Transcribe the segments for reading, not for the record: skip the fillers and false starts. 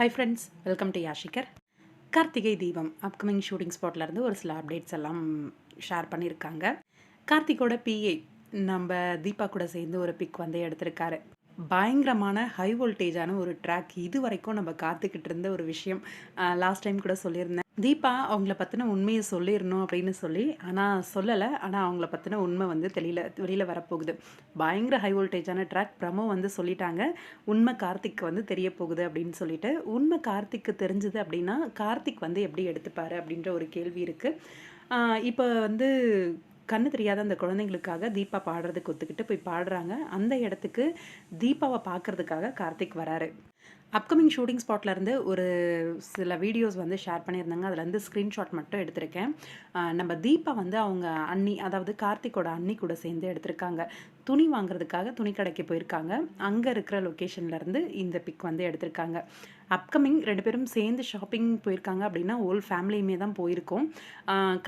Hi friends, welcome to Yashikar. Karthigai Deepam upcoming shooting ஸ்பாட்லேருந்து ஒரு சில updates எல்லாம் ஷேர் பண்ணியிருக்காங்க. கார்த்திகோட பிஏ நம்ம தீபா கூட சேர்ந்து ஒரு பிக் வந்து எடுத்திருக்காரு. பயங்கரமான ஹை வோல்டேஜான ஒரு ட்ராக். இது வரைக்கும் நம்ம காத்துக்கிட்டு இருந்த ஒரு விஷயம். லாஸ்ட் டைம் கூட சொல்லியிருந்தேன், தீபா அவங்கள பற்றின உண்மையை சொல்லிடணும் அப்படின்னு சொல்லி. ஆனால் சொல்லலை. ஆனால் அவங்கள பற்றின உண்மை வந்து வெளியில் வரப்போகுது. பயங்கர ஹை வோல்டேஜான ட்ராக். ப்ரமோ வந்து சொல்லிட்டாங்க, உண்மை கார்த்திக் வந்து தெரிய போகுது அப்படின்னு சொல்லிட்டு. உண்மை கார்த்திக்கு தெரிஞ்சுது அப்படின்னா கார்த்திக் வந்து எப்படி எடுத்துப்பாரு அப்படின்ற ஒரு கேள்வி இருக்குது. இப்போ வந்து கண்ணு தெரியாத அந்த குழந்தைங்களுக்காக தீபா பாடுறதுக்கு ஒத்துக்கிட்டு போய் பாடுறாங்க. அந்த இடத்துக்கு தீபாவை பார்க்கறதுக்காக கார்த்திக் வராரு. அப்கமிங் ஷூட்டிங் ஸ்பாட்லேருந்து ஒரு சில வீடியோஸ் வந்து ஷேர் பண்ணியிருந்தாங்க. அதுலேருந்து ஸ்க்ரீன்ஷாட் மட்டும் எடுத்திருக்கேன். நம்ம தீபா வந்து அவங்க அண்ணி, அதாவது கார்த்திக்கோட அண்ணி கூட சேர்ந்து எடுத்திருக்காங்க. துணி வாங்குறதுக்காக துணி கடைக்கு போயிருக்காங்க. அங்கே இருக்கிற லொக்கேஷன்லேருந்து இந்த பிக் வந்து எடுத்திருக்காங்க. அப்கமிங் 2 பேரும் சேர்ந்து ஷாப்பிங் போயிருக்காங்க அப்படின்னா ஹோல் ஃபேமிலியுமே தான் போயிருக்கோம்.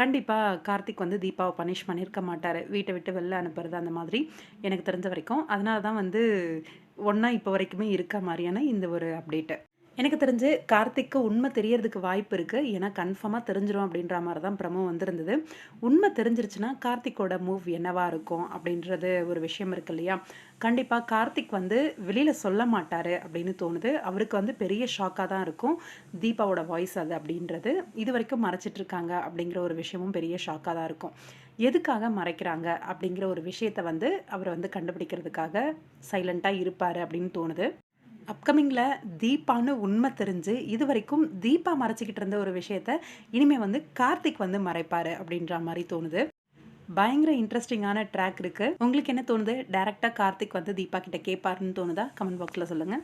கண்டிப்பாக கார்த்திக் வந்து தீபாவை பனிஷ் பண்ணியிருக்க மாட்டார், வீட்டை விட்டு வெளில அனுப்புறது அந்த மாதிரி எனக்கு தெரிஞ்ச வரைக்கும். அதனால தான் வந்து ஒன்றா இப்போ வரைக்குமே இருக்க மாதிரியான இந்த ஒரு அப்டேட்டு. எனக்கு தெரிஞ்சு கார்த்திக்கு உண்மை தெரியறதுக்கு வாய்ப்பு இருக்குது. ஏன்னா கன்ஃபார்மாக தெரிஞ்சிடும் அப்படின்ற மாதிரி தான் ப்ரமோ வந்திருந்தது. உண்மை தெரிஞ்சிருச்சுன்னா கார்த்திக்கோட மூவ் என்னவா இருக்கும் அப்படின்றது ஒரு விஷயம் இருக்கு இல்லையா. கண்டிப்பாக கார்த்திக் வந்து வெளியில் சொல்ல மாட்டார் அப்படின்னு தோணுது. அவருக்கு வந்து பெரிய ஷாக்காக தான் இருக்கும் தீபாவோட வாய்ஸ் அது அப்படின்றது. இது வரைக்கும் மறைச்சிட்ருக்காங்க அப்படிங்கிற ஒரு விஷயமும் பெரிய ஷாக்காக தான் இருக்கும். எதுக்காக மறைக்கிறாங்க அப்படிங்கிற ஒரு விஷயத்தை வந்து அவர் வந்து கண்டுபிடிக்கிறதுக்காக சைலண்ட்டாக இருப்பார் அப்படின்னு தோணுது. அப்கமிங்கில் தீபான்னு உண்மை தெரிஞ்சு இது வரைக்கும் தீபா மறைச்சிக்கிட்டு இருந்த ஒரு விஷயத்த இனிமேல் வந்து கார்த்திக் வந்து மறைப்பார் அப்படின்ற மாதிரி தோணுது. பயங்கர இன்ட்ரெஸ்டிங்கான ட்ராக் இருக்குது. உங்களுக்கு என்ன தோணுது? டைரெக்டாக கார்த்திக் வந்து தீபா கிட்ட கேட்பாருன்னு தோணுதா? கமெண்ட் பாக்ஸில் சொல்லுங்கள்.